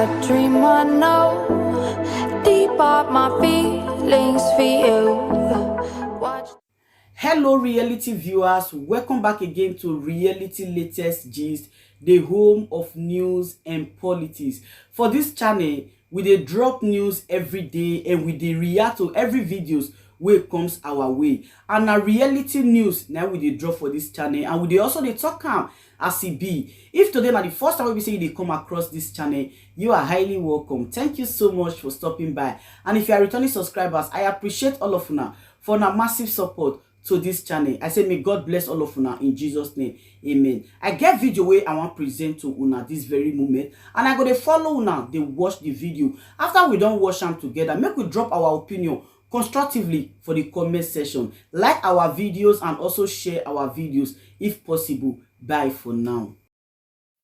a dream I know. Deep up my feelings for you. Watch. Hello, reality viewers. Welcome back again to Reality Latest Gist, the home of news and politics. For this channel, we dey drop news every day and we dey react to every videos wey comes our way. And na reality news now we dey drop for this channel, and we dey also dey talk am as e be. If today na the first time we say you dey come across this channel, you are highly welcome. Thank you so much for stopping by. And if you are returning subscribers, I appreciate all of una for una massive support to this channel. I say may God bless all of una in Jesus name, amen. I get video wey I wan present to una this very moment, and I go dey follow una dey watch the video. After we don watch am together, make we drop our opinion constructively for the comment section. Like our videos and also share our videos if possible. Bye for now.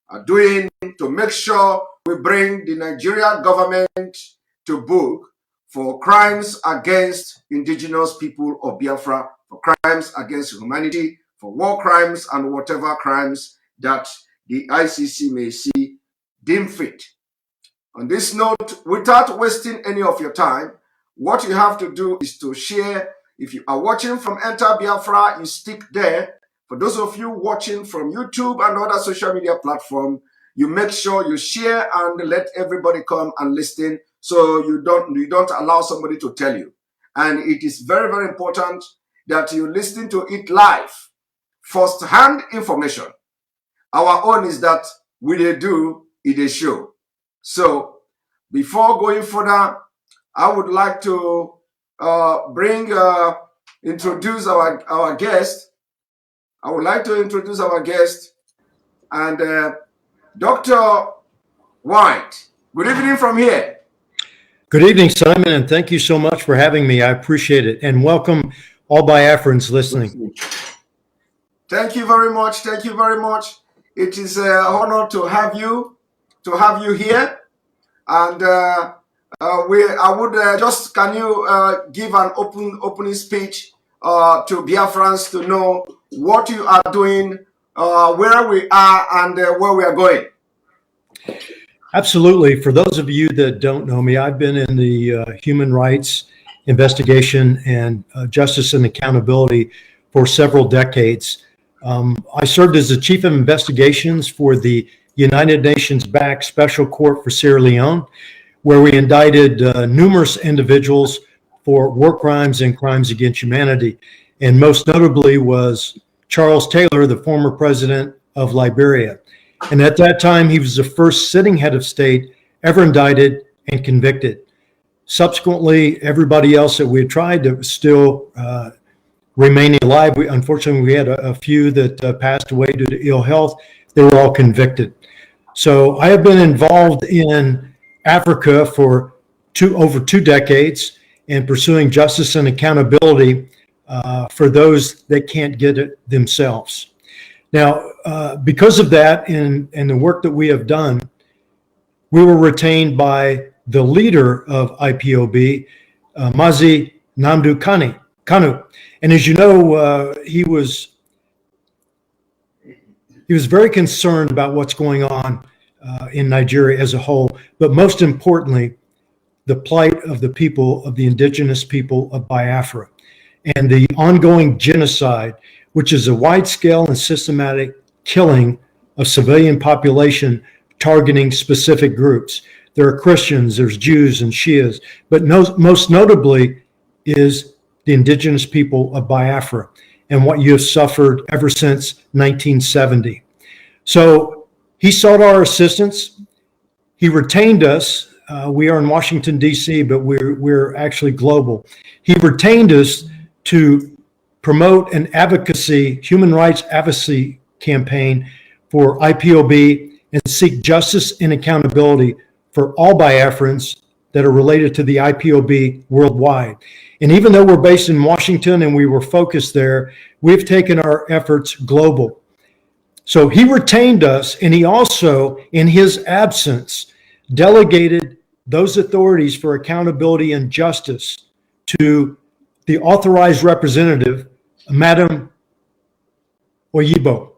Are doing to make sure we bring the Nigerian government to book for crimes against indigenous people of Biafra, for crimes against humanity, for war crimes and whatever crimes that the ICC may see deemed fit. On this note, without wasting any of your time, what you have to do is to share. If you are watching from Enter Biafra, you stick there. For those of you watching from YouTube and other social media platforms, you make sure you share and let everybody come and listen, so you don't allow somebody to tell you. And it is very, very important that you listen to it live, first-hand information. Our own is that we dey do it a show. So before going further, I would like to introduce our guest. I would like to introduce our guest, and Dr. White. Good evening from here. Good evening, Simon, and thank you so much for having me. I appreciate it. And welcome all Biafrans listening. Thank you very much. Thank you very much. It is an honor to have you here. And can you give an opening speech to Biafrans to know what you are doing, where we are, and where we are going? Absolutely. For those of you that don't know me, I've been in the human rights investigation and justice and accountability for several decades. I served as the chief of investigations for the United Nations-backed Special Court for Sierra Leone, where we indicted numerous individuals for war crimes and crimes against humanity. And most notably was Charles Taylor, the former president of Liberia. And at that time, he was the first sitting head of state ever indicted and convicted. Subsequently, everybody else that we had tried that was still remaining alive, unfortunately, we had a few that passed away due to ill health. They were all convicted. So I have been involved in Africa for over two decades and pursuing justice and accountability for those that can't get it themselves. Now, because of that and the work that we have done, we were retained by the leader of IPOB, Mazi Nnamdi Kanu. And as you know, he was very concerned about what's going on in Nigeria as a whole, but most importantly, the plight of the people, of the indigenous people of Biafra, and the ongoing genocide, which is a wide-scale and systematic killing of civilian population targeting specific groups. There are Christians, there's Jews and Shias, but most notably is the indigenous people of Biafra and what you have suffered ever since 1970. So he sought our assistance. He retained us. We are in Washington, D.C., but we're actually global. He retained us to promote an human rights advocacy campaign for IPOB and seek justice and accountability for all Biafrans that are related to the IPOB worldwide. And even though we're based in Washington and we were focused there, we've taken our efforts global. So he retained us, and he also, in his absence, delegated those authorities for accountability and justice to the authorized representative, Madam Oyibo.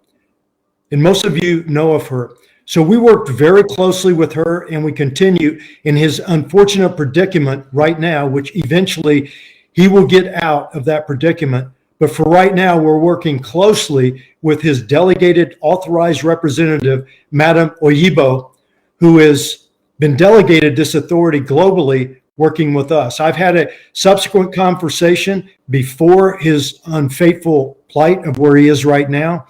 And most of you know of her. So we worked very closely with her, and we continue in his unfortunate predicament right now, which eventually he will get out of that predicament. But for right now, we're working closely with his delegated authorized representative, Madam Oyibo, who has been delegated this authority globally, working with us. I've had a subsequent conversation before his unfaithful plight of where he is right now,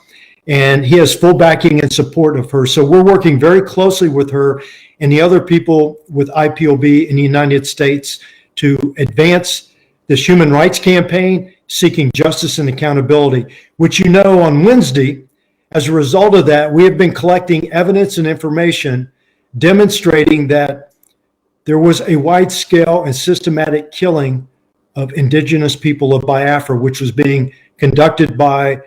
and he has full backing and support of her. So we're working very closely with her and the other people with IPOB in the United States to advance this human rights campaign, seeking justice and accountability, which, you know, on Wednesday, as a result of that, we have been collecting evidence and information demonstrating that there was a wide-scale and systematic killing of indigenous people of Biafra, which was being conducted by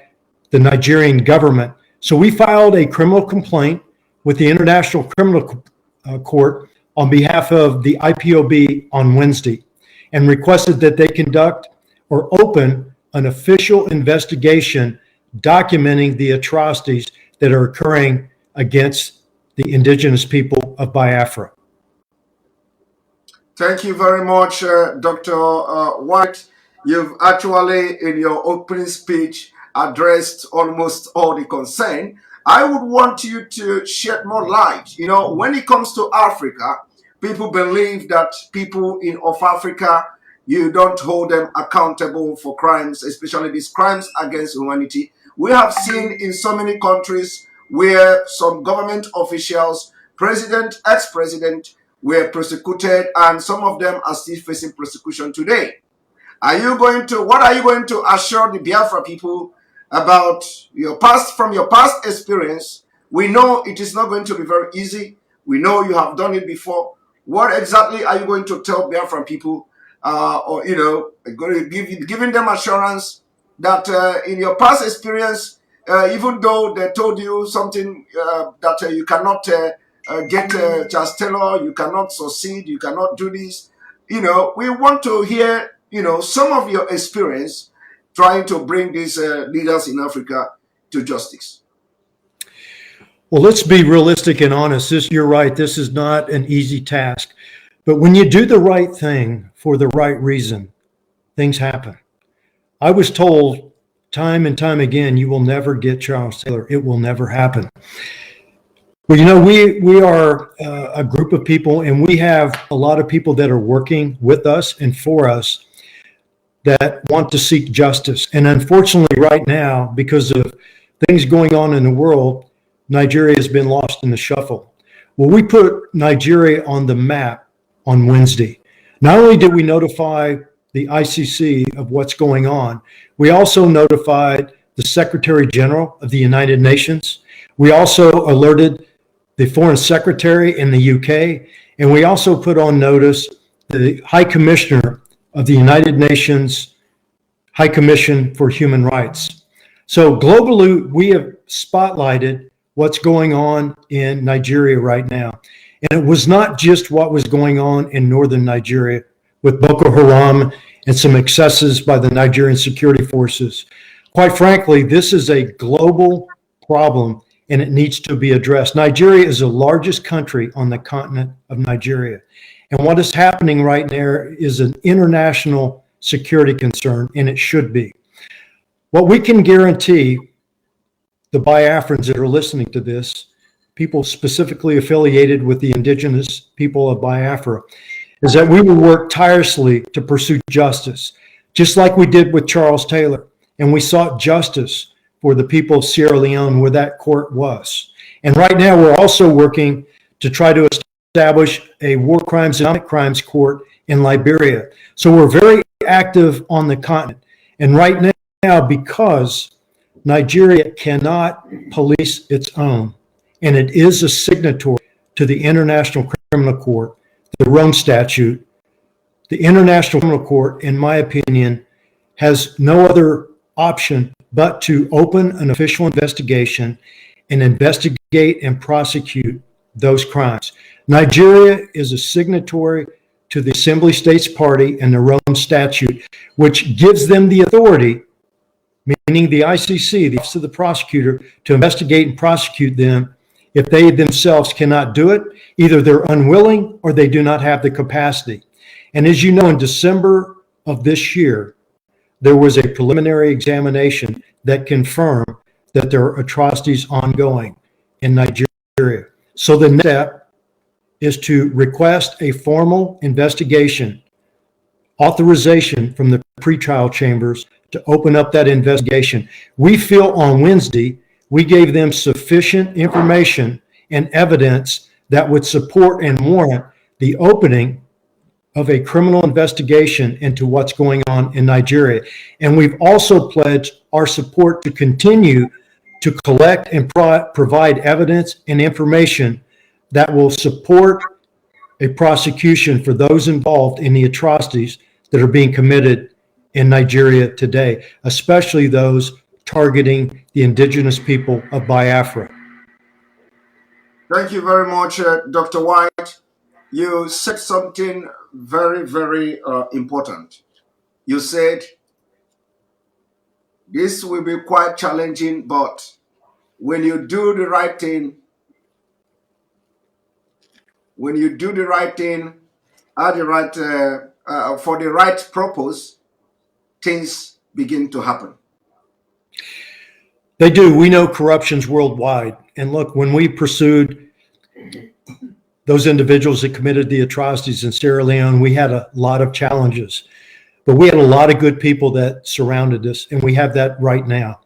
the Nigerian government. So we filed a criminal complaint with the International Criminal Court on behalf of the IPOB on Wednesday and requested that they conduct or open an official investigation documenting the atrocities that are occurring against the indigenous people of Biafra. Thank you very much, Dr. White. You've actually, in your opening speech, addressed almost all the concern. I would want you to shed more light. You know, when it comes to Africa, people believe that people of Africa, you don't hold them accountable for crimes, especially these crimes against humanity. We have seen in so many countries where some government officials, president, ex-president, were prosecuted, and some of them are still facing prosecution today. What are you going to assure the Biafra people about from your past experience? We know it is not going to be very easy. We know you have done it before. What exactly are you going to tell Biafra people, giving them assurance that in your past experience, even though they told you something that you cannot get Charles Taylor, you cannot succeed, you cannot do this. We want to hear, some of your experience trying to bring these leaders in Africa to justice. Well, let's be realistic and honest. You're right. This is not an easy task. But when you do the right thing for the right reason, things happen. I was told time and time again, you will never get Charles Taylor. It will never happen. Well, we are a group of people, and we have a lot of people that are working with us and for us that want to seek justice. And unfortunately, right now, because of things going on in the world, Nigeria has been lost in the shuffle. Well, we put Nigeria on the map on Wednesday. Not only did we notify the ICC of what's going on, we also notified the Secretary General of the United Nations. We also alerted the Foreign Secretary in the UK, and we also put on notice the High Commissioner of the United Nations High Commission for Human Rights. So globally, we have spotlighted what's going on in Nigeria right now. And it was not just what was going on in northern Nigeria with Boko Haram and some excesses by the Nigerian security forces. Quite frankly, this is a global problem, and it needs to be addressed. Nigeria is the largest country on the continent of Nigeria. And what is happening right there is an international security concern, and it should be. What we can guarantee the Biafrans that are listening to this, people specifically affiliated with the indigenous people of Biafra, is that we will work tirelessly to pursue justice, just like we did with Charles Taylor. And we sought justice for the people of Sierra Leone, where that court was. And right now, we're also working to try to establish a war crimes and economic crimes court in Liberia. So we're very active on the continent. And right now, because Nigeria cannot police its own, and it is a signatory to the International Criminal Court, the Rome Statute, the International Criminal Court, in my opinion, has no other option but to open an official investigation and investigate and prosecute those crimes. Nigeria is a signatory to the Assembly States Party and the Rome Statute, which gives them the authority, meaning the ICC, the Office of the Prosecutor, to investigate and prosecute them if they themselves cannot do it. Either they're unwilling or they do not have the capacity. And as you know, in December of this year, there was a preliminary examination that confirmed that there are atrocities ongoing in Nigeria. So the next step is to request a formal investigation authorization from the pretrial chambers to open up that investigation. We feel on Wednesday, we gave them sufficient information and evidence that would support and warrant the opening of a criminal investigation into what's going on in Nigeria. And we've also pledged our support to continue to collect and provide evidence and information that will support a prosecution for those involved in the atrocities that are being committed in Nigeria today, especially those targeting the indigenous people of Biafra. Thank you very much, Dr. White. You said something very, very important. You said this will be quite challenging, but when you do the right thing, at the right for the right purpose, things begin to happen. They do. We know corruption's worldwide. And look, when we pursued those individuals that committed the atrocities in Sierra Leone, we had a lot of challenges. But we had a lot of good people that surrounded us, and we have that right now.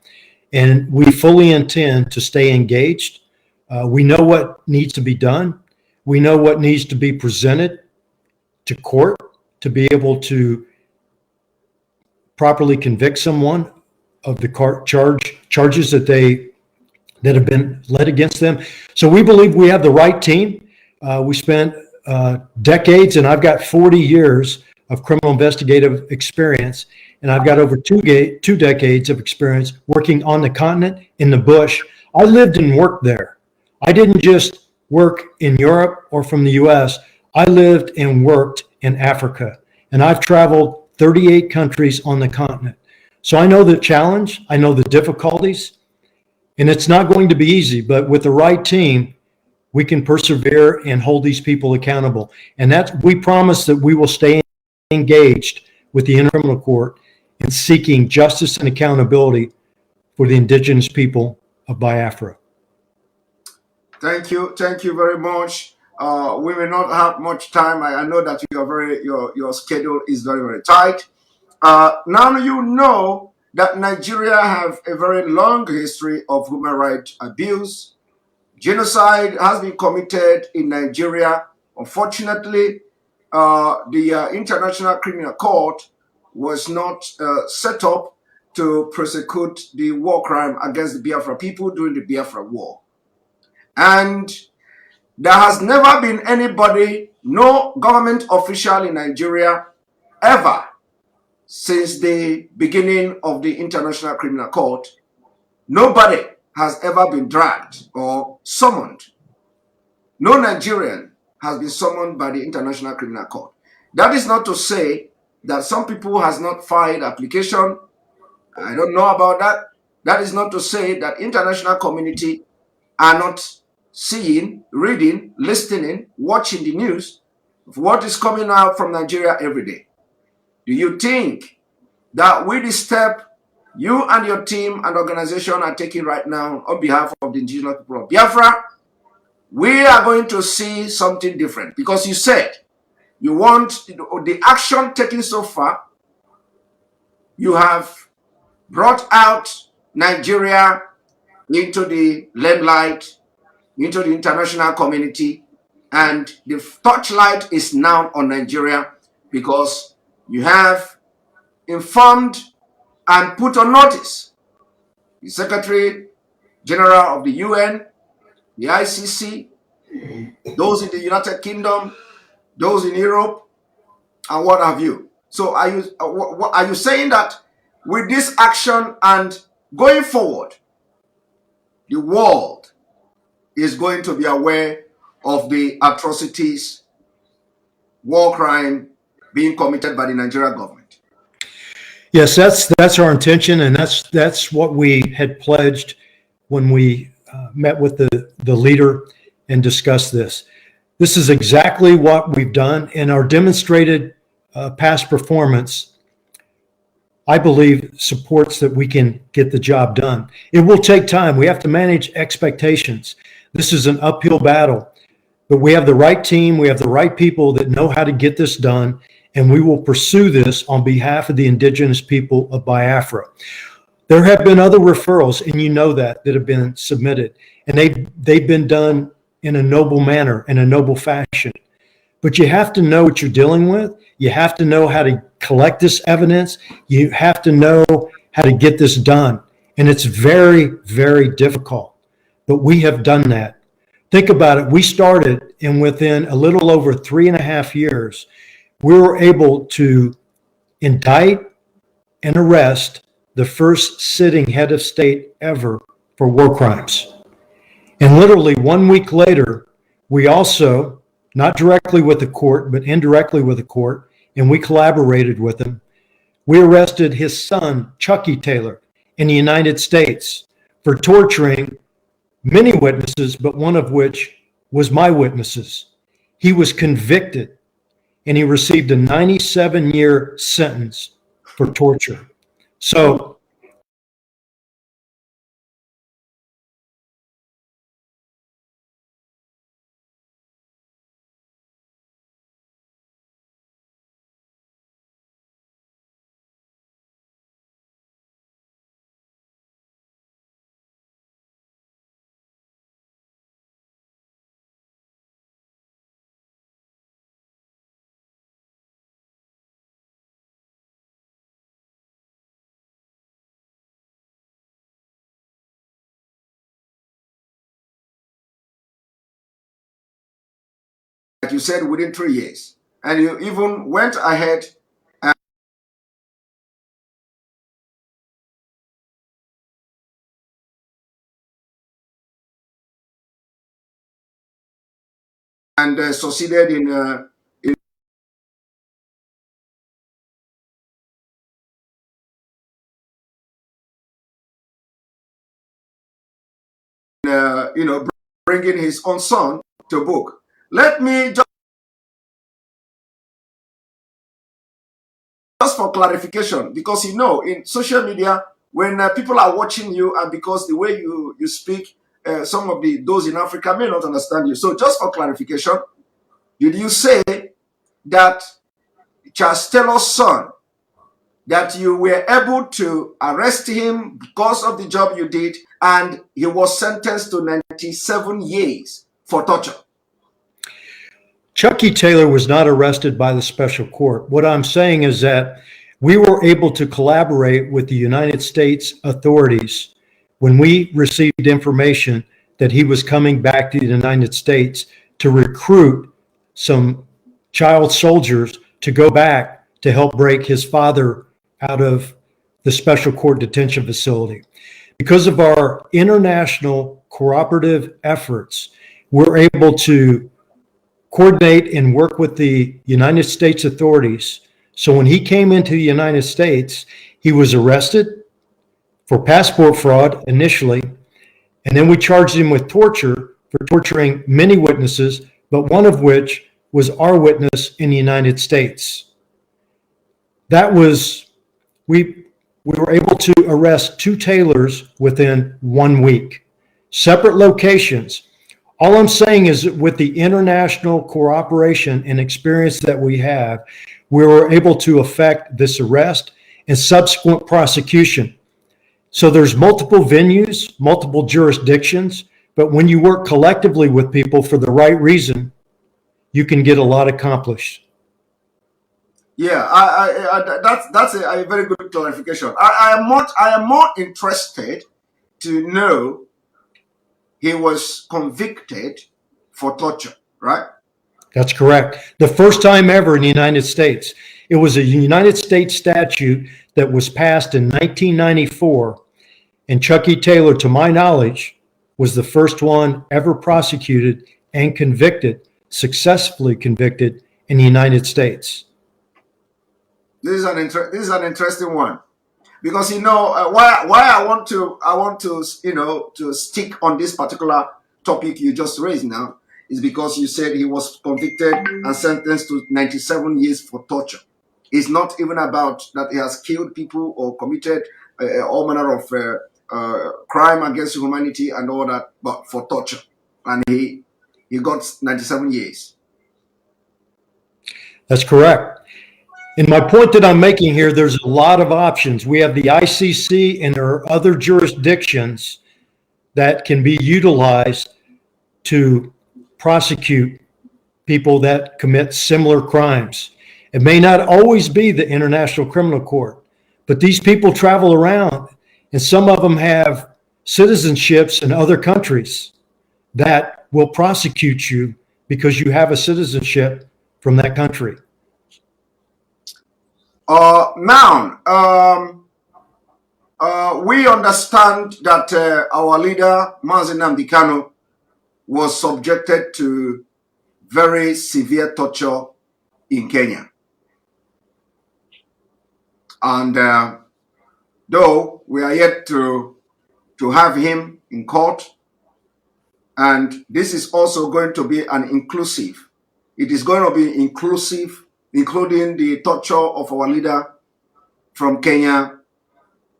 And we fully intend to stay engaged. We know what needs to be done. We know what needs to be presented to court to be able to properly convict someone of the charges that have been led against them. So we believe we have the right team. We spent decades, and I've got 40 years of criminal investigative experience, and I've got over two decades of experience working on the continent, in the bush. I lived and worked there. I didn't just work in Europe or from the US. I lived and worked in Africa, and I've traveled 38 countries on the continent. So I know the challenge, I know the difficulties, and it's not going to be easy, but with the right team, we can persevere and hold these people accountable. And we promise that we will stay engaged with the Criminal Court in seeking justice and accountability for the indigenous people of Biafra. Thank you very much. We may not have much time. I know that your schedule is very, very tight. Now you know that Nigeria have a very long history of human rights abuse. Genocide has been committed in Nigeria. Unfortunately, the International Criminal Court was not set up to prosecute the war crime against the Biafra people during the Biafra War. And there has never been anybody, no government official in Nigeria, ever since the beginning of the International Criminal Court, nobody has ever been dragged or summoned. No Nigerian has been summoned by the International Criminal Court. That is not to say that some people has not filed application. I don't know about that. That is not to say that international community are not seeing, reading, listening, watching the news of what is coming out from Nigeria every day. Do you think that with the step you and your team and organization are taking right now on behalf of the indigenous people of Biafra, we are going to see something different? Because you said you want the action taken so far, you have brought out Nigeria into the limelight, into the international community, and the torchlight is now on Nigeria because you have informed and put on notice the Secretary General of the UN, the ICC, those in the United Kingdom, those in Europe, and what have you. So are you saying that with this action and going forward, the world is going to be aware of the atrocities, war crime being committed by the Nigerian government? Yes, that's our intention, and that's what we had pledged when we met with the leader and discussed this. This is exactly what we've done, and our demonstrated past performance, I believe, supports that we can get the job done. It will take time. We have to manage expectations. This is an uphill battle, but we have the right team. We have the right people that know how to get this done, and we will pursue this on behalf of the indigenous people of Biafra. There have been other referrals, and you know that have been submitted, and they've been done in a noble manner, in a noble fashion. But you have to know what you're dealing with. You have to know how to collect this evidence. You have to know how to get this done. And it's very, very difficult. But we have done that. Think about it. We started, and within a little over 3.5 years, we were able to indict and arrest the first sitting head of state ever for war crimes. And literally 1 week later, we also, not directly with the court, but indirectly with the court, and we collaborated with him. We arrested his son, Chucky Taylor, in the United States for torturing many witnesses, but one of which was my witnesses. He was convicted, and he received a 97-year sentence for torture. So like you said, within 3 years. And you even went ahead and succeeded in bringing his own son to book. Let me just for clarification, because in social media, when people are watching you, and because the way you speak, some of those in Africa may not understand you. So just for clarification, did you say that Charles Taylor's son, that you were able to arrest him because of the job you did, and he was sentenced to 97 years for torture? Chucky Taylor was not arrested by the special court. What I'm saying is that we were able to collaborate with the United States authorities when we received information that he was coming back to the United States to recruit some child soldiers to go back to help break his father out of the special court detention facility. Because of our international cooperative efforts, we're able to coordinate and work with the United States authorities. So when he came into the United States, he was arrested for passport fraud initially, and then we charged him with torture for torturing many witnesses, but one of which was our witness in the United States. That was, we were able to arrest 2 Taylors within 1 week, separate locations. All I'm saying is that with the international cooperation and experience that we have, we were able to effect this arrest and subsequent prosecution. So there's multiple venues, multiple jurisdictions, but when you work collectively with people for the right reason, you can get a lot accomplished. Yeah, that's a very good clarification. I am more interested to know he was convicted for torture, right? That's correct. The first time ever in the United States. It was a United States statute that was passed in 1994, and Chucky Taylor, to my knowledge, was the first one ever prosecuted and convicted, successfully convicted in the United States. This is an interesting one. because why I want to to stick on this particular topic you just raised now is because you said he was convicted and sentenced to 97 years for torture. It's not even about that he has killed people or committed all manner of crime against humanity and all that, but for torture, and he got 97 years. That's correct. And my point that I'm making here, there's a lot of options. We have the ICC and there are other jurisdictions that can be utilized to prosecute people that commit similar crimes. It may not always be the International Criminal Court, but these people travel around and some of them have citizenships in other countries that will prosecute you because you have a citizenship from that country. Now, we understand that our leader, Mazi Nnamdi Kanu, was subjected to very severe torture in Kenya. And though we are yet to have him in court, and this is also going to be an inclusive. It is going to be inclusive, including the torture of our leader from Kenya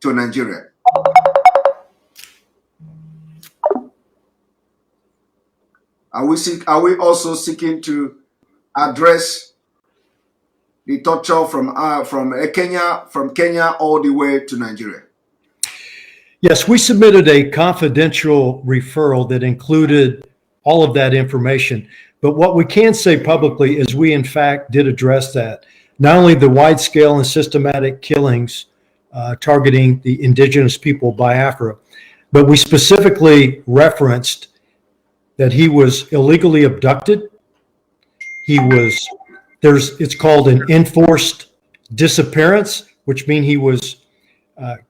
to Nigeria. Are we also seeking to address the torture from Kenya all the way to Nigeria? Yes, we submitted a confidential referral that included all of that information. But what we can say publicly is we, in fact, did address that. Not only the wide scale and systematic killings targeting the indigenous people of Biafra, but we specifically referenced that he was illegally abducted. It's called an enforced disappearance, which means he was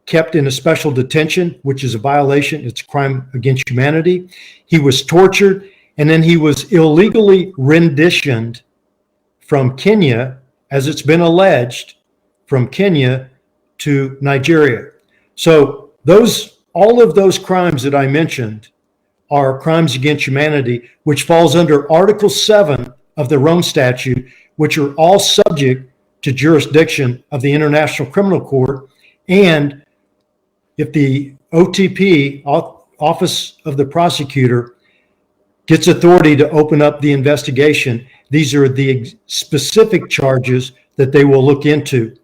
kept in a special detention, which is a violation. It's a crime against humanity. He was tortured, and then he was illegally renditioned from Kenya, as it's been alleged, from Kenya to Nigeria. So all of those crimes that I mentioned are crimes against humanity, which falls under Article 7 of the Rome Statute, which are all subject to jurisdiction of the International Criminal Court. And if the OTP, Office of the Prosecutor, gets authority to open up the investigation, these are the specific charges that they will look into.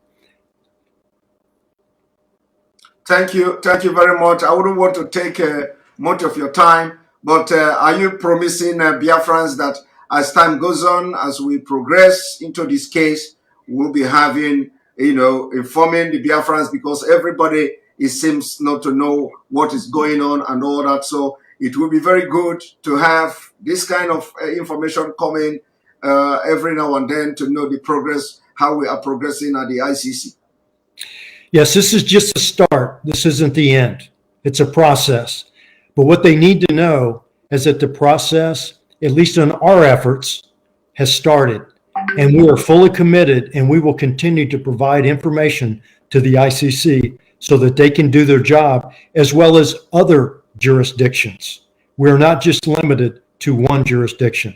Thank you very much. I wouldn't want to take much of your time, but are you promising Biafrans that as time goes on, as we progress into this case, we'll be having, informing the Biafrans, because everybody, it seems, not to know what is going on and all that. So it will be very good to have this kind of information coming every now and then to know the progress, how we are progressing at the ICC. Yes, this is just a start. This isn't the end. It's a process. But what they need to know is that the process, at least in our efforts, has started. And we are fully committed, and we will continue to provide information to the ICC so that they can do their job, as well as other jurisdictions. We are not just limited to one jurisdiction.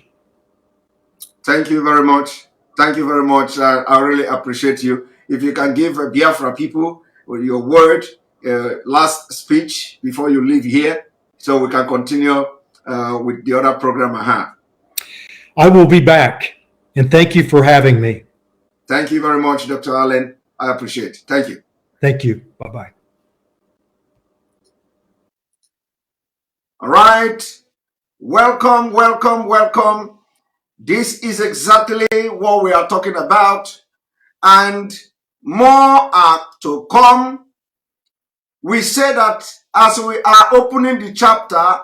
Thank you very much. Thank you very much. I really appreciate you. If you can give Biafra people your word, last speech before you leave here, so we can continue with the other program I have. I will be back, and thank you for having me. Thank you very much, Dr. Allen. I appreciate it. Thank you. Thank you. Bye-bye. All right. Welcome, welcome, welcome. This is exactly what we are talking about, and more are to come. We say that as we are opening the chapter,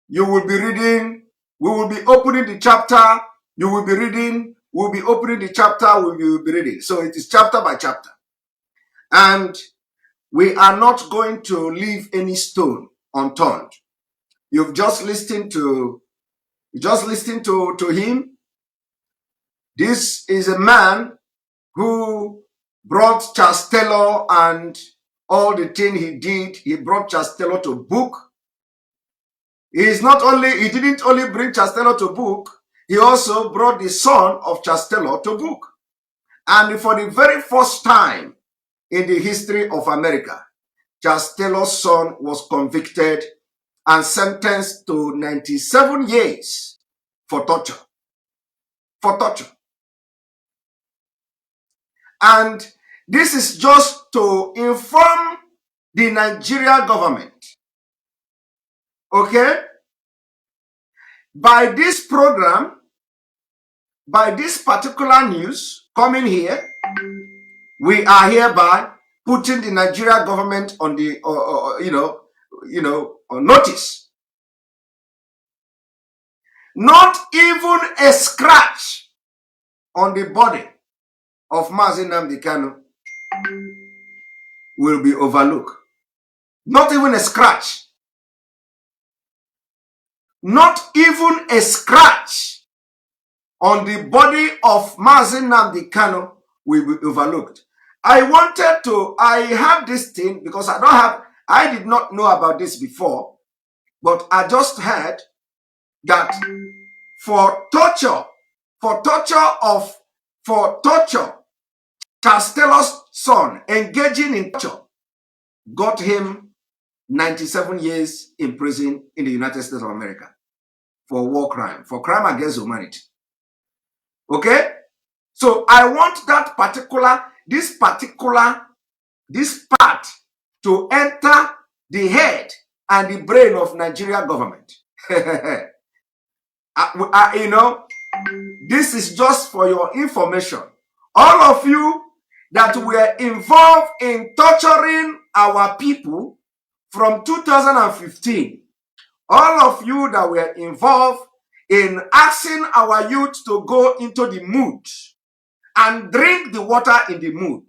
you will be reading, we will be opening the chapter, you will be reading, we'll be opening the chapter, we will be reading. So it is chapter by chapter. And we are not going to leave any stone unturned. You've just listened to him. This is a man who brought Charles Taylor and all the thing he did. He brought Chastello to book. He didn't only bring Chastello to book, he also brought the son of Chastello to book. And for the very first time in the history of America, Chastello's son was convicted and sentenced to 97 years for torture. For torture. And this is just to inform the Nigeria government, okay? By this program, by this particular news coming here, we are hereby putting the Nigeria government on the, on notice. Not even a scratch on the body of Mazi Nnamdi Kanu will be overlooked. Not even a scratch. Not even a scratch on the body of Mazi Nnamdi Kanu will be overlooked. I had this thing because I did not know about this before, but I just heard that for torture, Castello's son engaging in torture got him 97 years in prison in the United States of America for war crime, for crime against humanity. Okay? So I want this part to enter the head and the brain of Nigeria government. This is just for your information. All of you that were involved in torturing our people from 2015, all of you that were involved in asking our youth to go into the mood and drink the water in the mood,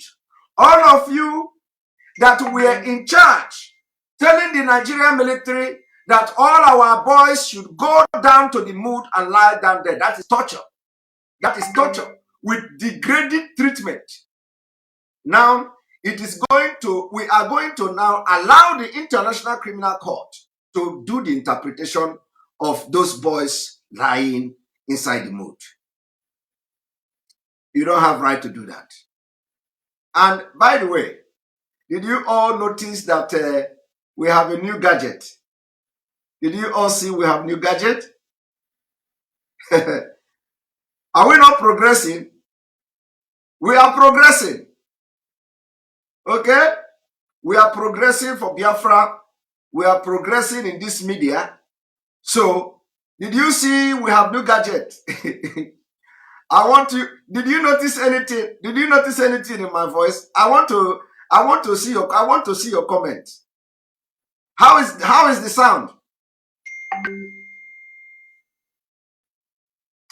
all of you that were in charge telling the Nigerian military that all our boys should go down to the mood and lie down there. That is torture. That is torture with degrading treatment. Now, we are going to now allow the International Criminal Court to do the interpretation of those boys lying inside the mood. You don't have right to do that. And by the way, did you all notice that we have a new gadget? Did you all see we have new gadget? Are we not progressing? We are progressing. Okay? We are progressing for Biafra. We are progressing in this media. So, did you see we have new gadget? Did you notice anything? Did you notice anything in my voice? I want to see your comments. How is the sound?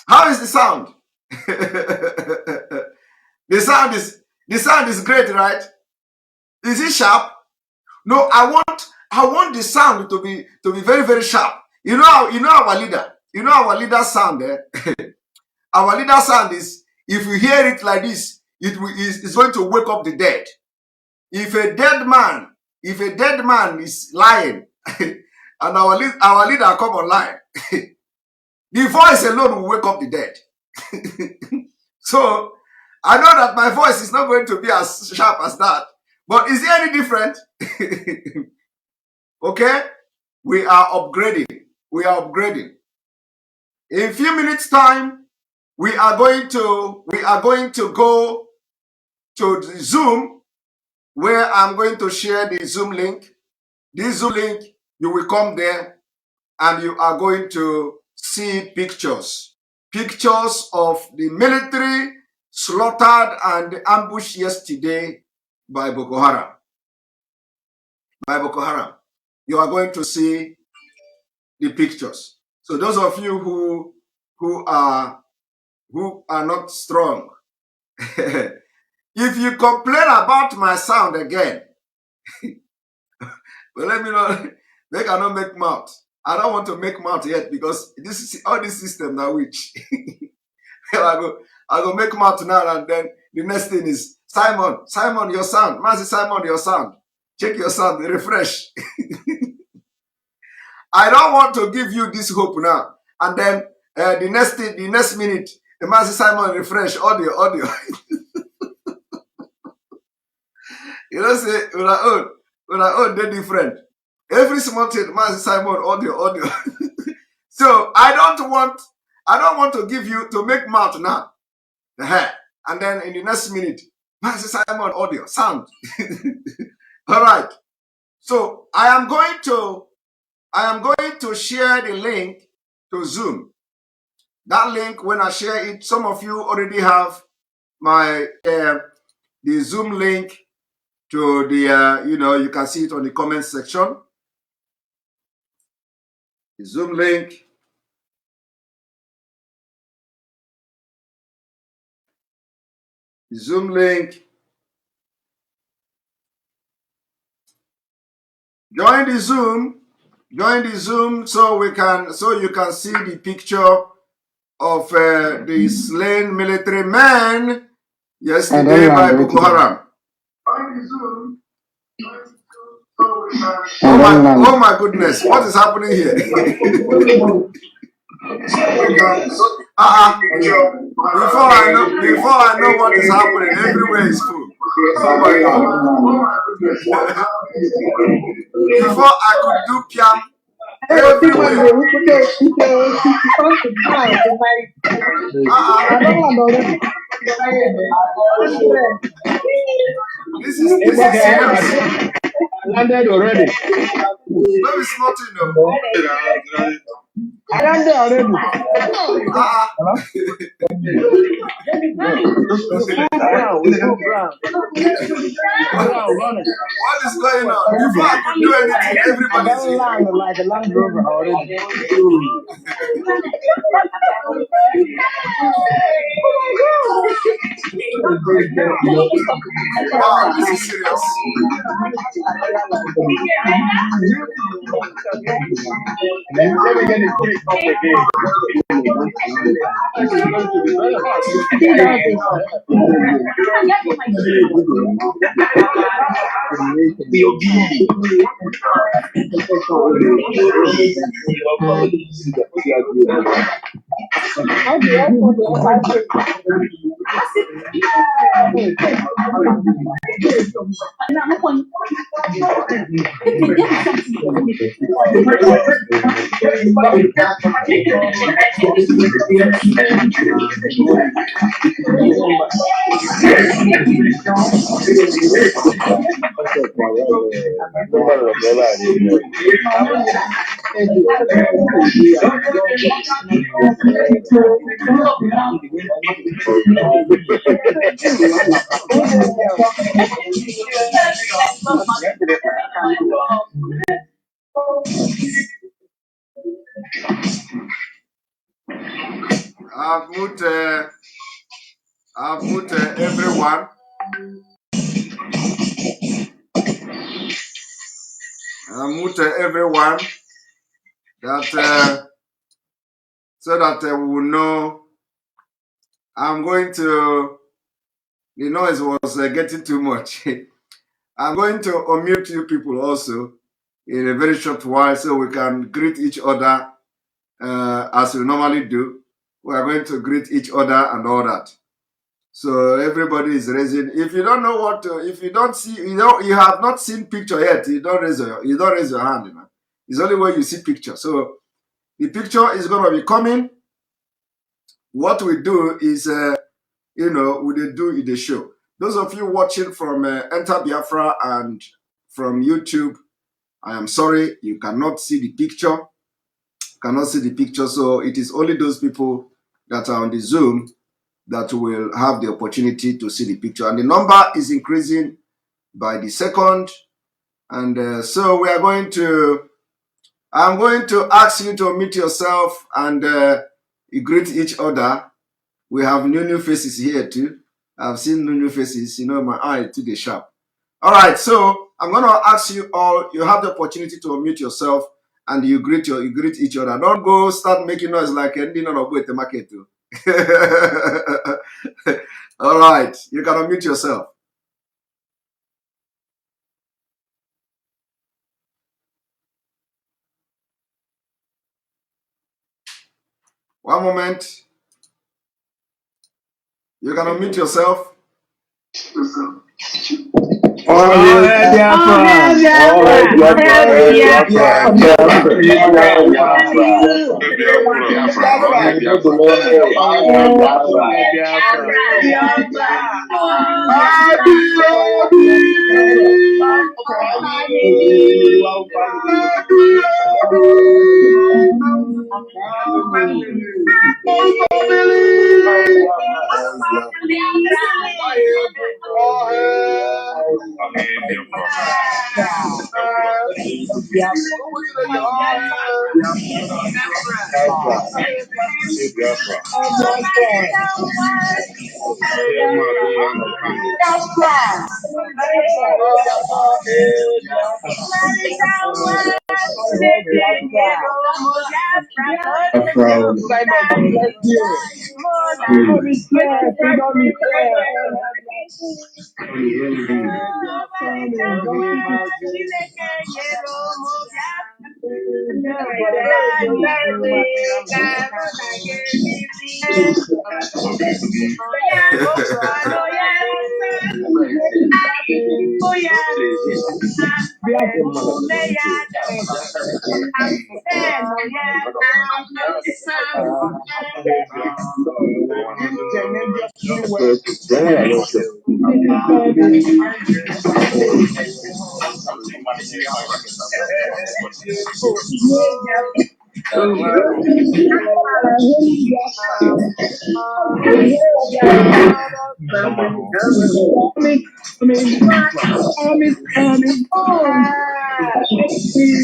How is the sound? The sound is great, right? Is it sharp? No, I want the sound to be very, very sharp. You know our leader. You know our leader sound there. Our leader sound is, if you hear it like this, it's going to wake up the dead. If a dead man is lying and our leader come online, the voice alone will wake up the dead. So I know that my voice is not going to be as sharp as that. But is it any different? Okay? We are upgrading. We are upgrading. In a few minutes' time, we are going to go to the Zoom, where I'm going to share the Zoom link. This Zoom link, you will come there and you are going to see pictures. Pictures of the military slaughtered and ambushed yesterday by Boko Haram. By Boko Haram. You are going to see the pictures. So those of you who are not strong, if you complain about my sound again, well, let me know. They cannot make mouth. I don't want to make mouth yet because all this system now which I go make mouth now, and then the next thing is Simon, your sound. Mazi Simon, your sound. Check your sound, refresh. I don't want to give you this hope now. And then the next minute, the Master Simon refresh audio. You know, say, when I own, they're different. Every small thing, Master Simon, audio. So I don't want to give you to make mouth now. And then in the next minute, Master Simon, audio, sound. All right. So I am going to share the link to Zoom. That link, when I share it, some of you already have my the Zoom link to the you can see it on the comment section. The Zoom link. The Zoom link. Join the Zoom so you can see the picture of the slain military man yesterday by Boko Haram. Oh my goodness, what is happening here? Before I know what is happening, everywhere is full. Oh my God. Before I could do piam, everywhere. This is serious. Landed already. Let me small thing though. I landed already. What is going on? Before I could do anything, everybody's here. Like a Land Rover already. Wow, this is serious. Let me get it quick up again. I've moved everyone. I've moved everyone that so that we will know. I'm going to. The noise was getting too much. I'm going to unmute you people also in a very short while so we can greet each other as we normally do. We are going to greet each other and all that. So everybody is raising. If you don't know what to, if you don't see, you have not seen picture yet, you don't raise your hand. You know? It's only when you see picture. So the picture is going to be coming. What we do is, we do in the show. Those of you watching from Enter Biafra and from YouTube, I am sorry, you cannot see the picture. So it is only those people that are on the Zoom that will have the opportunity to see the picture. And the number is increasing by the second. And so I'm going to ask you to meet yourself and you greet each other. We have new faces here too. I've seen new faces, my eye to the sharp. All right, so I'm going to ask you all, you have the opportunity to unmute yourself and you greet each other. Don't go start making noise like ending on a the market too. All right, you can unmute yourself. One moment. You can unmute yourself.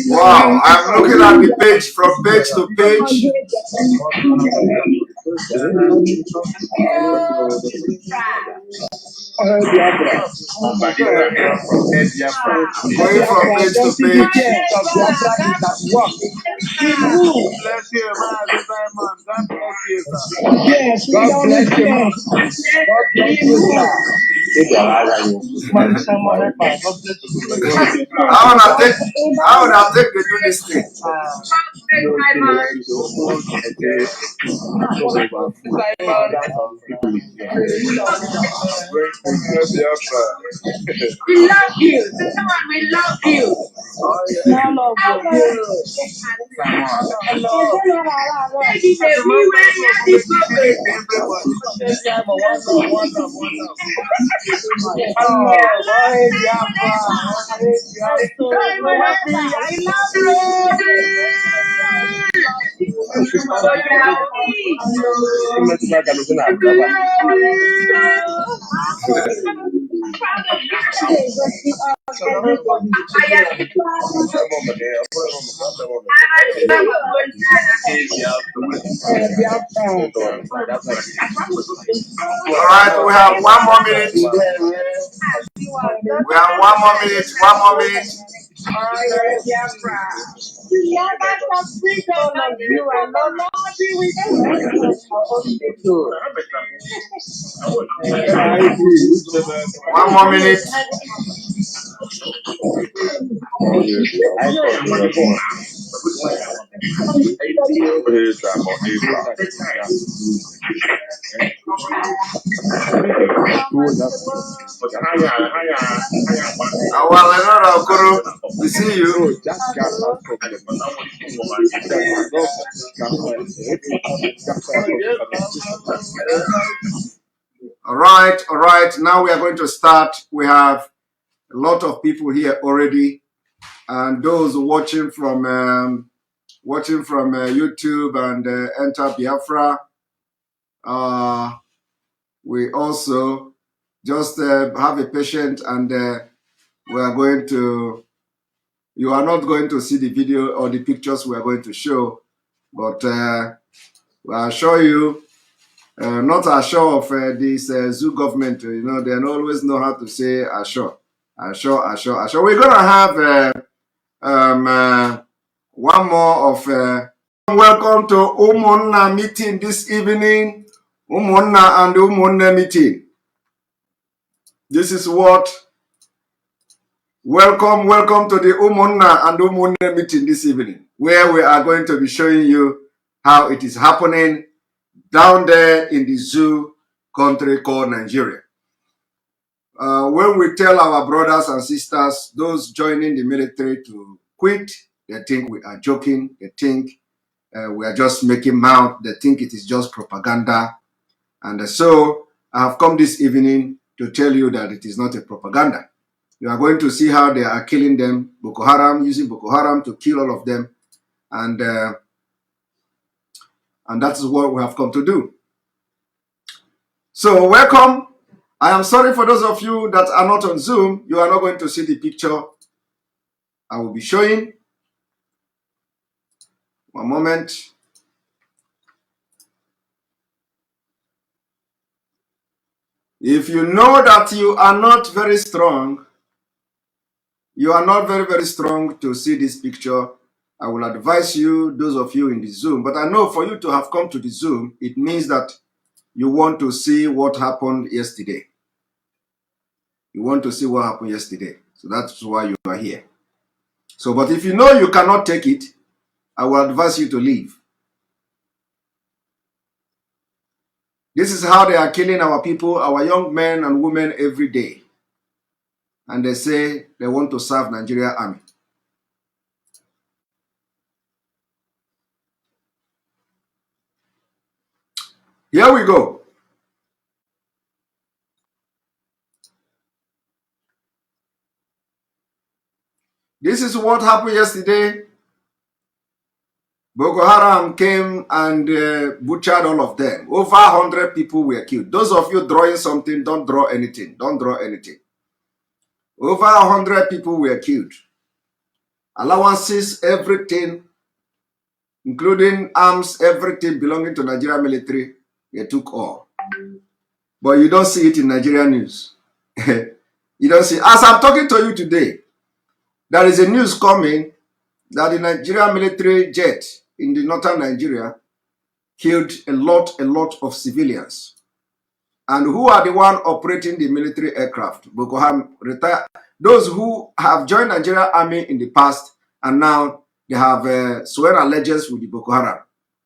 Wow, I'm looking at the page from page to page. Going from page to page. How would I take to do this thing? We love you. Come on, we love you. All right, we have 1 more minute. We have 1 more minute. 1 more minute. One more minute. We see you. All right. Now we are going to start. We have a lot of people here already, and those watching from YouTube and Enter Biafra. We also just have a patient, and we are going to. You are not going to see the video or the pictures we are going to show, but we assure you. Not assure of this zoo government, you know, they always know how to say assure. We're gonna have one more of welcome to Umunna meeting this evening. Umunna and Umunna meeting. This is what welcome to the Umunna and Umunna meeting this evening, where we are going to be showing you how it is happening down there in the zoo country called Nigeria. When we tell our brothers and sisters, those joining the military, to quit, they think we are joking. They think we are just making mouth. They think it is just propaganda. And so I have come this evening to tell you that it is not a propaganda. You are going to see how they are killing them, Boko Haram, using Boko Haram to kill all of them. And that is what we have come to do. So welcome. I am sorry for those of you that are not on Zoom. You are not going to see the picture I will be showing. One moment. If you know that you are not very strong, you are not very strong to see this picture, I will advise you, those of you in the Zoom. But I know for you to have come to the Zoom, it means that you want to see what happened yesterday. You want to see what happened yesterday. So that's why you are here. So, but if you know you cannot take it, I will advise you to leave. This is how they are killing our people, our young men and women every day. And they say they want to serve Nigeria Army. Here we go. This is what happened yesterday. Boko Haram came and butchered all of them. Over 100 people were killed. Those of you drawing something, don't draw anything. Don't draw anything. Over 100 people were killed. Allowances, everything, including arms, everything belonging to Nigeria military, they took all. But you don't see it in Nigerian news. You don't see. As I'm talking to you today, there is a news coming that the Nigerian military jet in the northern Nigeria killed a lot of civilians. And who are the one operating the military aircraft? Boko Haram retired. Those who have joined Nigerian army in the past and now they have sworn allegiance with the Boko Haram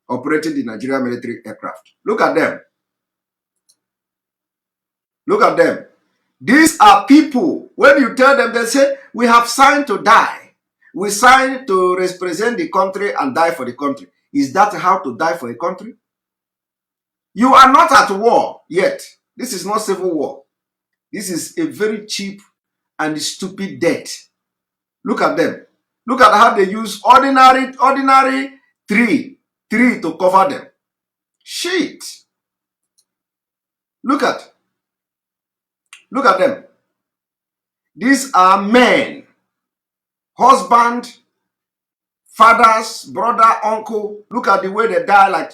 operating the Nigerian military aircraft. Look at them. Look at them. These are people, when you tell them, they say, we have signed to die. We signed to represent the country and die for the country. Is that how to die for a country? You are not at war yet. This is not civil war. This is a very cheap and stupid death. Look at them. Look at how they use ordinary tree to cover them. Shit. Look at them. These are men, husband, fathers, brother, uncle. Look at the way they die. Like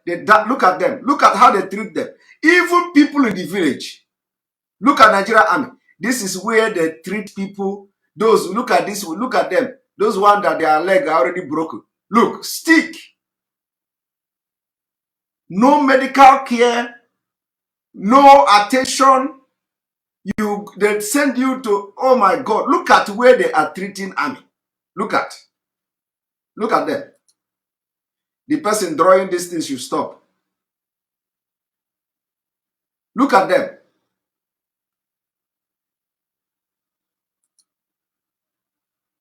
they die. Look at them. Look at how they treat them. Even people in the village. Look at Nigeria Army. This is where they treat people. Those, look at this. Look at them. Those ones that their leg are already broken. Look, stick. No medical care. No attention. They send you to, oh my God, look at where they are treating army. Look at them. The person drawing this thing should stop. Look at them.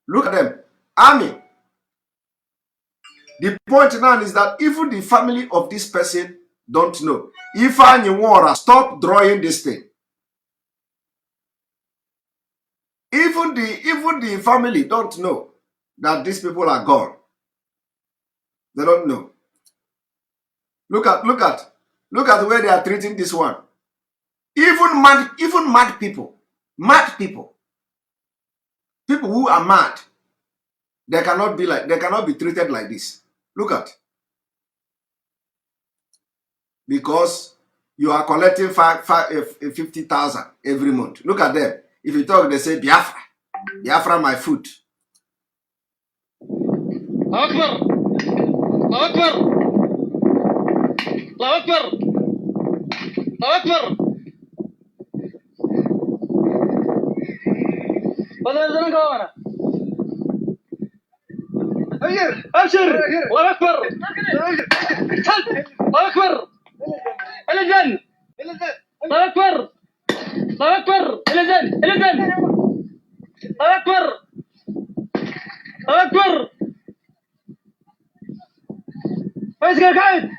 Look at them. Army. The point now is that even the family of this person don't know. If I stop drawing this thing. Even the family don't know that these people are gone. They don't know. Look at the way they are treating this one. Even mad people. People who are mad. They cannot be treated like this. Look at. Because you are collecting 50,000 every month. Look at them. If you talk, they say Biafra. Biafra, my food. Akbar! Akbar! Akbar! Akbar! بدل كوانا أبشر الله أكبر الله أكبر الزن الله اكبر الله اكبر الزن الله اكبر الله اكبر اسكت قاعد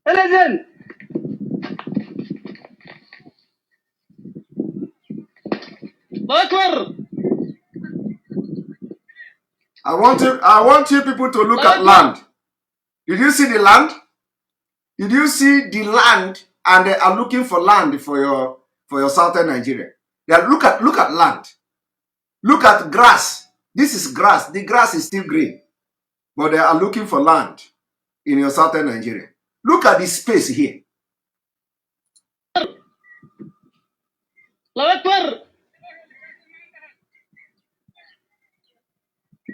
الزن الله اكبر. I want you people to look at land. Did you see the land? Did you see the land? And they are looking for land for your southern Nigeria. They are, look at land. Look at grass. This is grass. The grass is still green. But they are looking for land in your southern Nigeria. Look at the space here. الله اكبر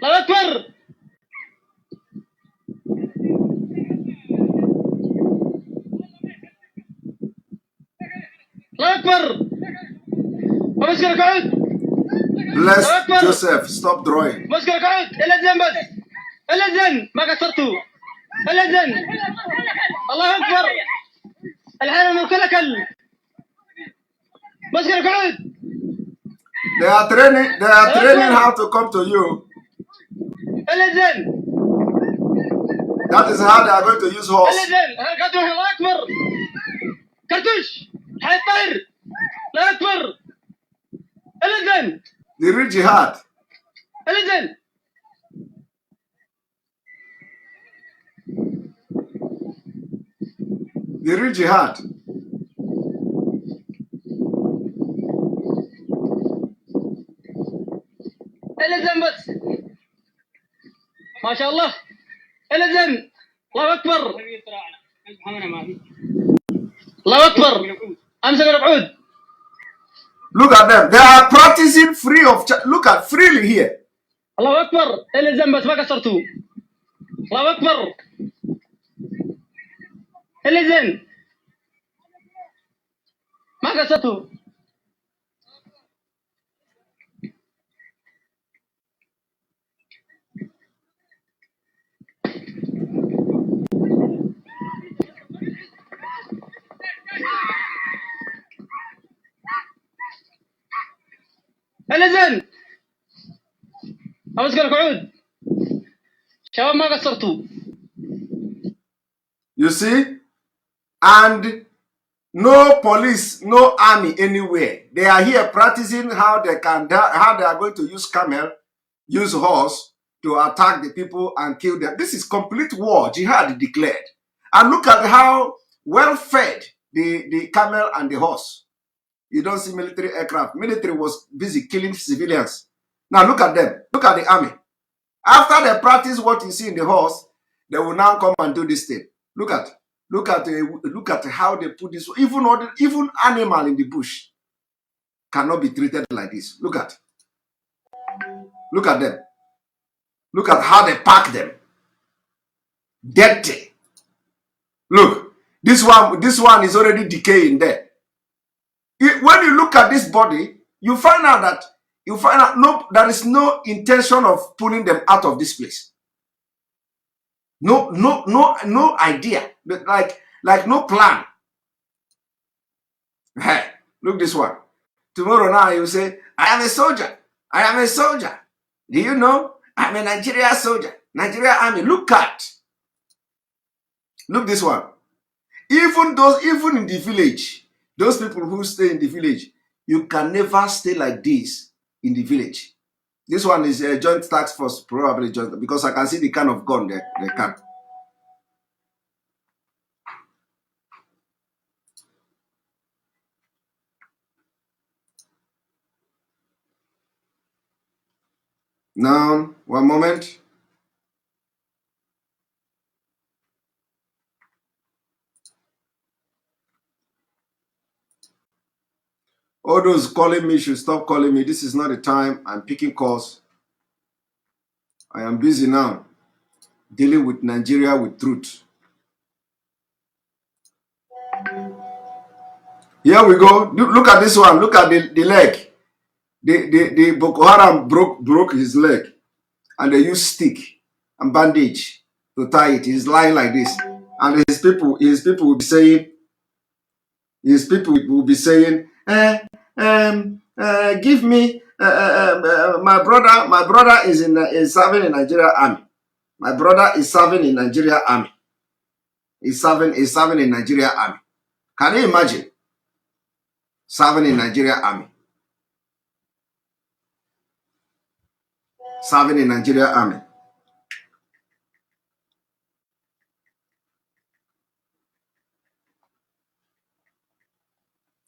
الله اكبر الله اكبر. مسكرك عود. Bless Joseph. Stop drawing. مسكرك عود. الزن بس. الزن ما قصرتوا. الزن. الله اكبر. الحين من كل كل. مسكرك عود. They are training how to come to you. الزن. That is how they are going to use horse. الزن. الله اكبر. كرتوش. حي الطير. الله اكبر. الزن. The real jihad. الزن. The real jihad. الزن بس. ما شاء الله. الزن. الله اكبر. الله اكبر. امسك العود. Look at them. They are practicing free of charge. Look at freely here. الله اكبر. الزن بس ما قصرتوا. الله اكبر. الزن ما قصرتوا. الزن امسك العود. شباب ما قصرتوا. You see? And no police, no army anywhere. They are here practicing how they are going to use camel, use horse to attack the people and kill them. This is complete war, jihad declared. And look at how well fed the camel and the horse. You don't see military aircraft. Military was busy killing civilians. Now look at them. Look at the army. After they practice what you see in the horse, they will now come and do this thing. Look at how they put this. Even animal in the bush cannot be treated like this. Look at them. Look at how they pack them. Dirty. Look, this one is already decaying there. When you look at this body, you find out that there is no intention of pulling them out of this place. No idea. Like no plan. Hey, look this one. Tomorrow now you say, I am a soldier. I am a soldier. Do you know? I'm a Nigeria soldier. Nigeria army. Look this one. Even in the village, those people who stay in the village, you can never stay like this in the village. This one is a joint task force, probably joint, because I can see the kind of gun they can. Now, one moment. All those calling me should stop calling me. This is not the time. I'm picking calls. I am busy now, dealing with Nigeria with truth. Here we go. Look at this one. Look at the leg. The Boko Haram broke his leg, and they used stick and bandage to tie it. He's lying like this. And his people will be saying, give me my brother is serving in Nigeria army. My brother is serving in Nigeria army. He's serving in Nigeria army. Can you imagine? Serving in Nigeria army. Serving in Nigeria army.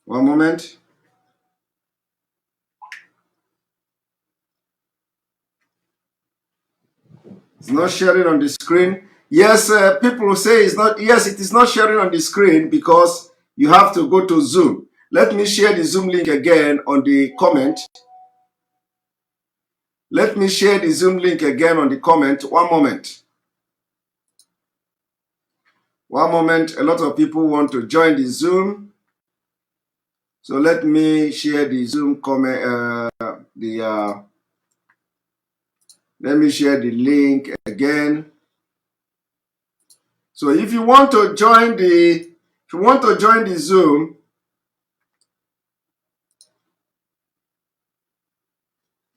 One moment. It's not sharing on the screen. Yes, people say it's not. Yes, it is not sharing on the screen because you have to go to Zoom. Let me share the Zoom link again on the comment. Let me share the Zoom link again on the comment. One moment. One moment. A lot of people want to join the Zoom. So let me share the Zoom comment. Let me share the link again. So if you want to join the Zoom,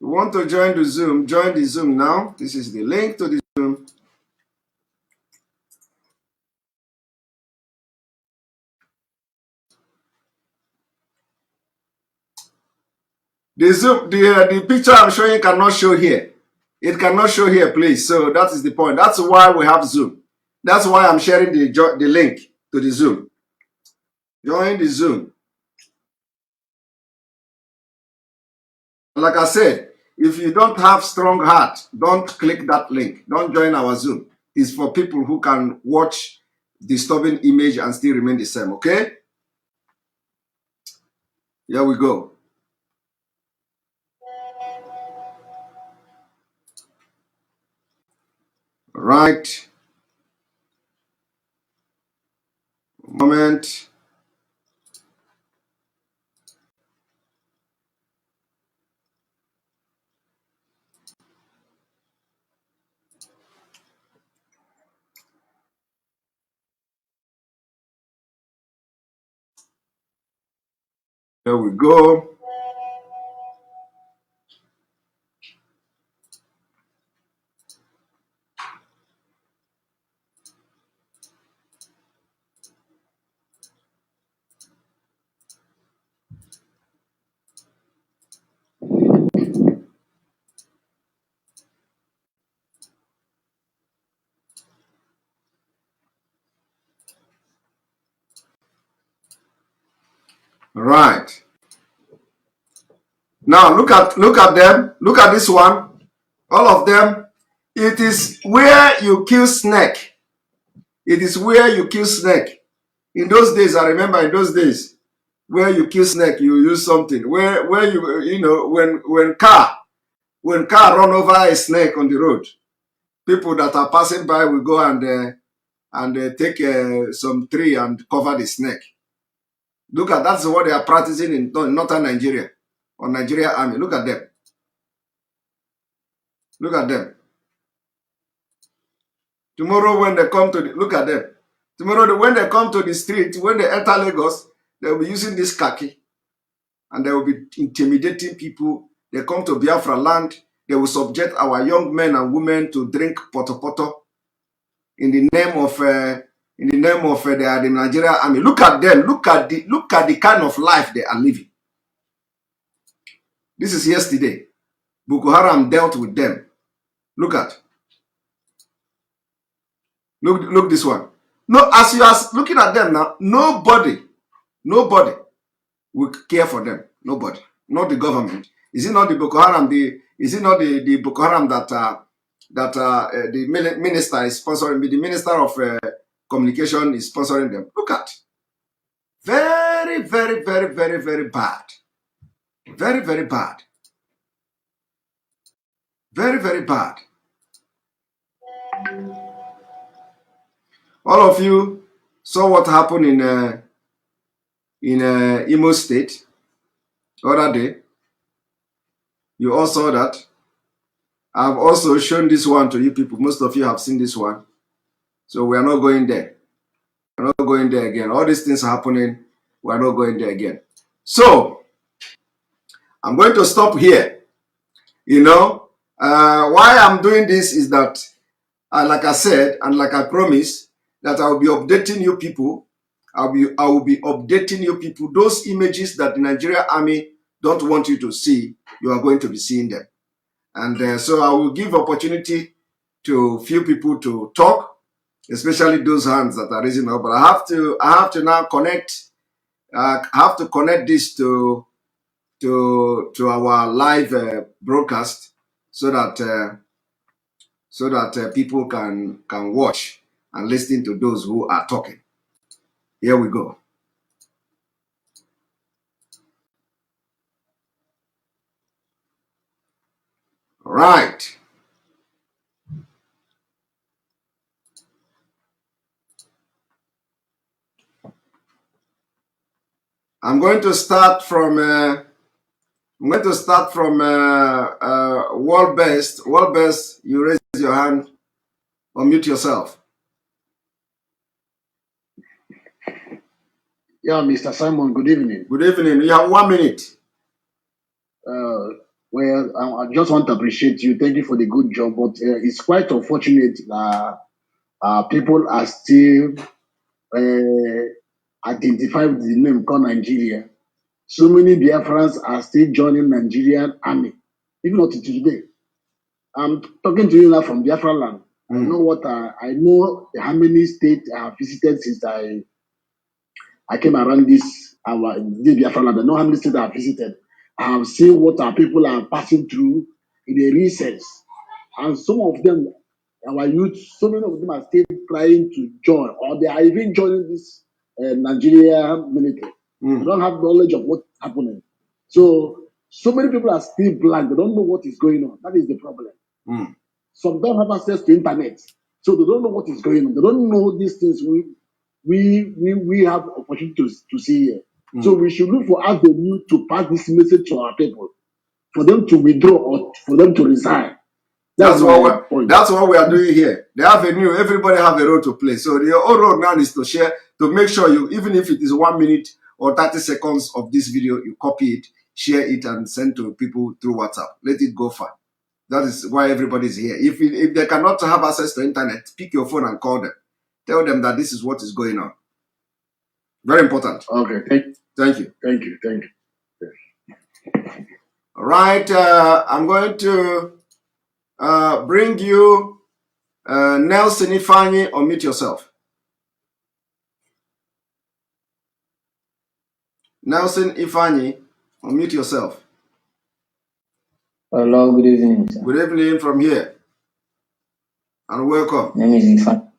you want to join the Zoom now. This is the link to the Zoom. The picture I'm showing cannot show here. It cannot show here, please. So that is the point. That's why we have Zoom. That's why I'm sharing the link to the Zoom. Join the Zoom. Like I said, if you don't have strong heart, don't click that link. Don't join our Zoom. It's for people who can watch disturbing image and still remain the same, okay? Here we go. All right. Moment. Here we go. All right. Now look at them. Look at this one. All of them. It is where you kill snake. It is where you kill snake. In those days, I remember in those days, where you kill snake, you use something. Where you know when car run over a snake on the road, people that are passing by will go and take some tree and cover the snake. Look at that's what they are practicing in northern Nigeria or Nigeria army. Look at them. Look at them. Tomorrow when they come to look at them. Tomorrow when they come to the street, when they enter Lagos, they will be using this khaki and they will be intimidating people. They come to Biafra land, they will subject our young men and women to drink poto in the name of the Nigeria army. Look at them. Look at the kind of life they are living. This is yesterday. Boko Haram dealt with them. Look at. Look this one. No, as you are looking at them now, nobody will care for them. Nobody. Not the government. Is it not the Boko Haram? Is it not the Boko Haram that the minister is sponsoring? The minister of communication is sponsoring them. Look at. Very, very, very, very, very bad. Very, very bad. Very, very bad. All of you saw what happened in Imo State the other day. You all saw that. I've also shown this one to you people. Most of you have seen this one. So we are not going there. We're not going there again. All these things are happening. We are not going there again. So I'm going to stop here. You know, why I'm doing this is that, like I said, and like I promised, that I will be updating you people. I will be updating you people. Those images that the Nigerian army don't want you to see, you are going to be seeing them. And so I will give opportunity to few people to talk, especially those hands that are raising up. But I have to now connect. I have to connect this to our live broadcast so that people can watch and listen to those who are talking. Here we go. All right. I'm going to start from World Best. World Best, you raise your hand or mute yourself. Yeah, Mr. Simon, good evening. Good evening. You have 1 minute. Well, I just want to appreciate you. Thank you for the good job, but it's quite unfortunate that people are still identified with the name called Nigeria. So many Biafrans are still joining Nigerian army, even not to today. I'm talking to you now from Biafra land. I know how many states I have visited since I came around this Biafra land. I know how many states I have visited. I have seen what our people are passing through in the recess. And some of them, our youth, so many of them are still trying to join, or they are even joining this Nigeria military. They don't have knowledge of what's happening. So many people are still blind. They don't know what is going on. That is the problem. Some don't have access to internet, so they don't know what is going on. They don't know these things we have opportunity to see here. So we should look for avenue to pass this message to our people, for them to withdraw or for them to resign. That's what we are doing here. The avenue, everybody have a role to play. So the whole role now is to share, to make sure you, even if it is 1 minute or 30 seconds of this video, you copy it, share it, and send to people through WhatsApp. Let it go far. That is why everybody is here. If they cannot have access to internet, pick your phone and call them. Tell them that this is what is going on. Very important. Okay, thank you. Thank you. All right, I'm going to bring you Nelson Ifeanyi. Unmute yourself. Nelson Ifeanyi, unmute yourself. Hello, good evening, sir. Good evening from here. And welcome. My name is Ifeanyi.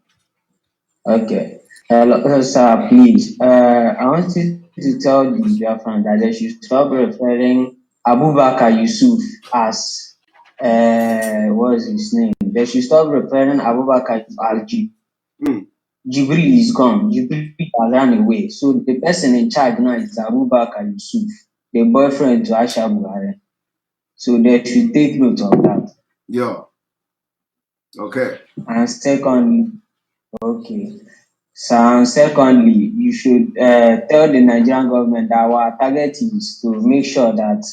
Okay. Hello, sir, please. I wanted to tell the Biafran that they should stop referring Abubakar Yusuf as, what is his name? They should stop referring Abubakar as Jibril is gone. Jibril has run away. So the person in charge now is Abubakar Yusuf, the boyfriend to Aisha Buhari. So they should take note of that. Yeah. Okay. And secondly, secondly, you should tell the Nigerian government that our target is to make sure that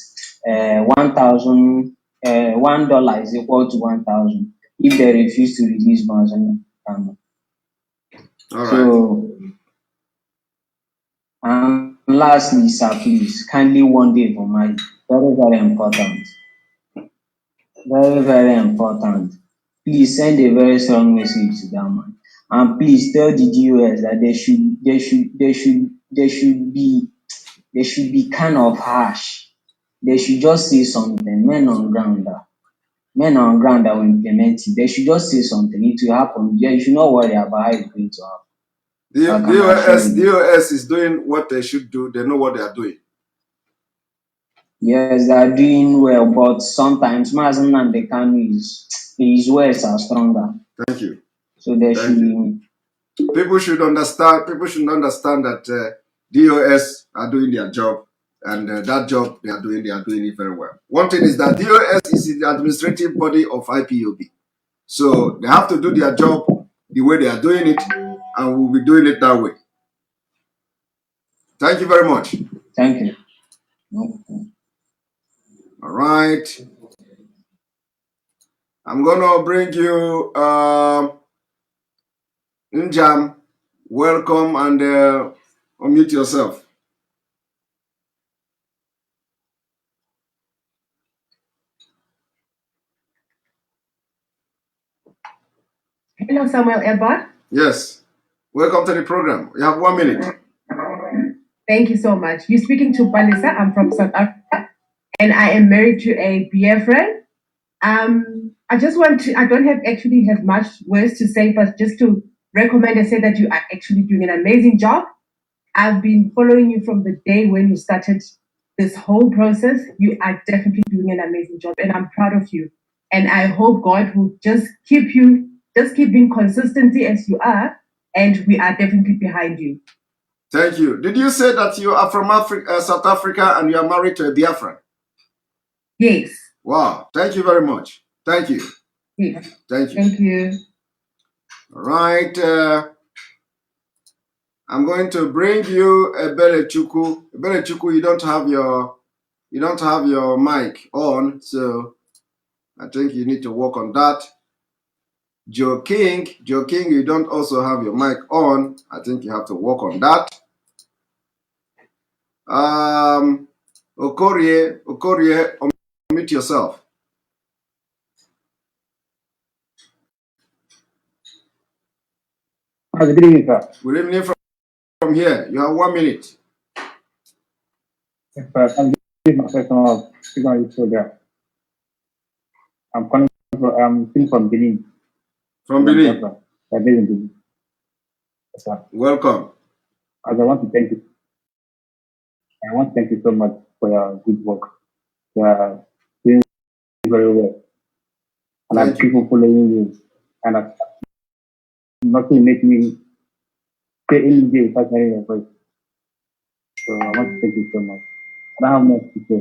$1 is equal to 1,000 if they refuse to release bonds. All right. So, and lastly, sir, please kindly one day for my very, very important. Very, very important. Please send a very strong message to that man. And please tell the DOS that they should be kind of harsh. They should just say something. Men on ground that will implement it. They should just say something. It will happen. Yeah, you should not worry about how it's going to happen. DOS is doing what they should do. They know what they are doing. Yes, they are doing well, but sometimes Mazen and the his words are stronger. Thank you. So they should. People should understand. People should understand that DOS are doing their job. And that job they are doing it very well. One thing is that DOS is the administrative body of IPOB. So they have to do their job the way they are doing it, and we'll be doing it that way. Thank you very much. Thank you. All right. I'm going to bring you Njam. Welcome, and unmute yourself. Hello, Samuel Edward. Yes. Welcome to the program. You have 1 minute. Thank you so much. You're speaking to Palisa. I'm from South Africa, and I am married to a BF I don't have much words to say, but just to recommend and say that you are actually doing an amazing job. I've been following you from the day when you started this whole process. You are definitely doing an amazing job, and I'm proud of you. And I hope God will just keep being consistency as you are, and we are definitely behind you. Thank you. Did you say that you are from South Africa, and you are married to a Biafran? Yes. Wow. Thank you very much. Thank you. Yes. Thank you. Thank you. All right. I'm going to bring you Ebele Chuku. Ebele Chuku, you don't have your mic on, so I think you need to work on that. Joe King, you don't also have your mic on. I think you have to work on that. Okorie, unmute yourself. Good evening, sir. Good evening from here. You have 1 minute. Yes, sir. I'm giving my personal speaking on this program. I'm calling from Benin. From Benin. I'm based in Benin. Yes, sir. Welcome. As I want to thank you. I want to thank you so much for your good work. You are doing very well. And I'm people following you. And nothing make me stay in the day without hearing your voice. So I want to thank you so much. I don't have much to say.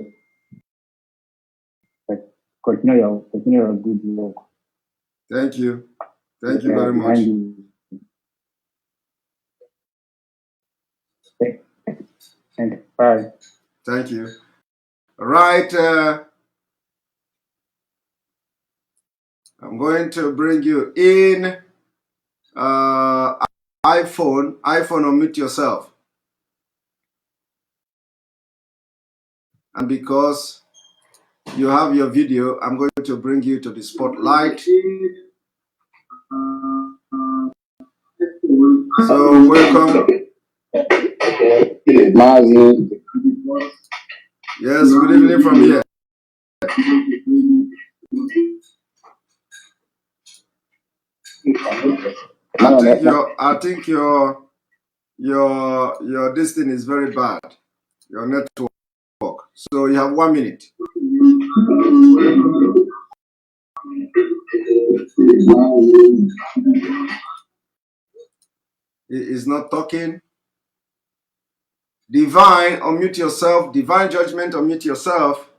But continue your good work. Thank you. Thank you very much. Thank you. Bye. Thank you. All right. I'm going to bring you in. iPhone, unmute yourself. And because you have your video, I'm going to bring you to the spotlight. So welcome. Yes, good evening from here. I think your this thing is very bad. Your network. So you have 1 minute. It is not talking. Divine, unmute yourself. Divine Judgment, unmute yourself.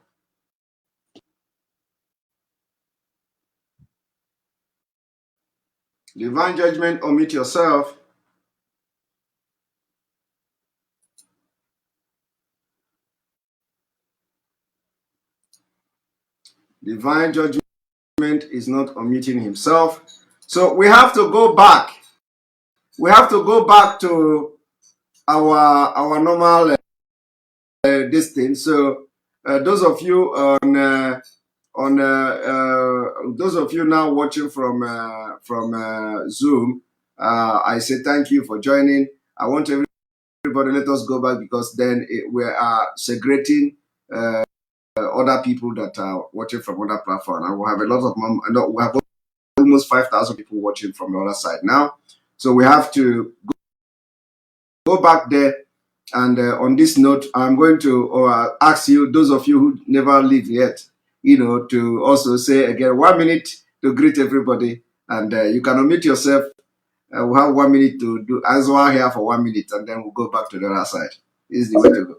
Divine Judgment, unmute yourself. Divine Judgment is not unmuting himself. So we have to go back. We have to go back to our normal this thing. So those of you those of you now watching from Zoom, I say thank you for joining. I want everybody let us go back, because then we are segregating other people that are watching from other platform. And we have a lot of we have almost 5,000 people watching from the other side now. So we have to go back there. And on this note, I'm going to ask you, those of you who never leave yet, to also say again 1 minute to greet everybody. And you can unmute yourself. We'll have 1 minute to do Azwa here for 1 minute, and then we'll go back to the other side. is the way to go.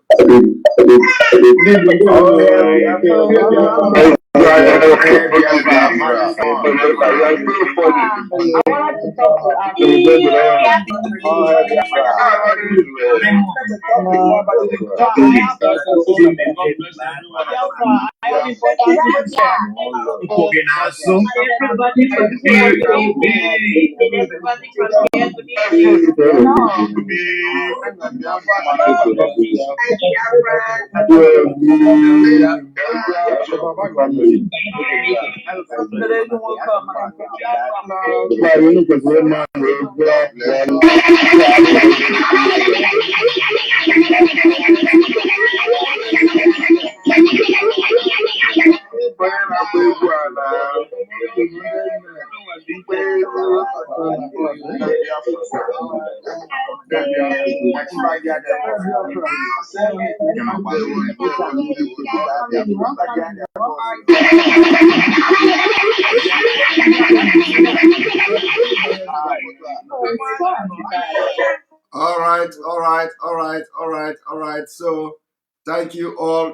All right. So thank you all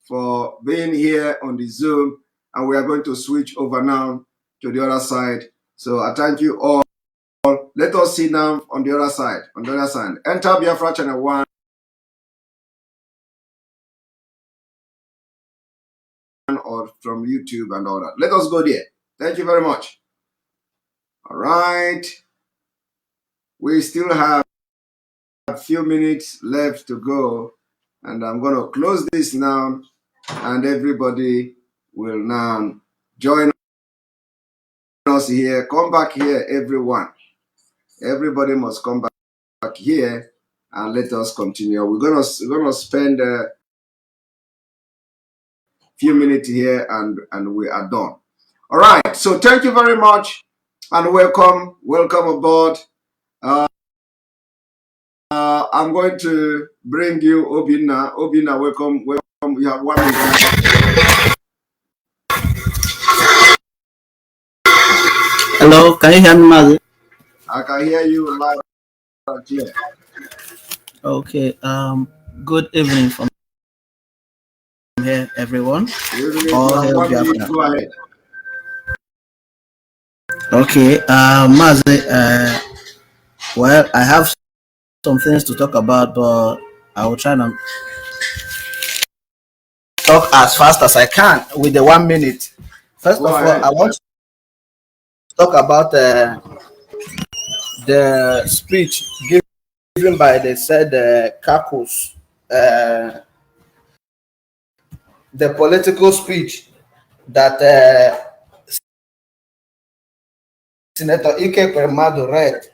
for being here on the Zoom, and we are going to switch over now to the other side. So I thank you all. Let us see now on the other side. Enter Biafra channel 1 or from YouTube and all that. Let us go there. Thank you very much. All right. We still have a few minutes left to go, and I'm going to close this now, and everybody will now join us here. Come back here, everyone. Everybody must come back here, and let us continue. We're gonna spend a few minutes here, and we are done. All right. So thank you very much, and welcome aboard. I'm going to bring you Obinna. Obinna, welcome. You have 1 minute. Hello, can you hear me, Mazi? I can hear you loud and clear. Okay. Good evening from here, everyone. All hail Biafra. Go ahead. Okay. Mazi. Well, I have some things to talk about, but I will try to talk as fast as I can with the 1 minute. First of all, I want to talk about the speech given by the said Kakus, the political speech that Senator Ike Permado read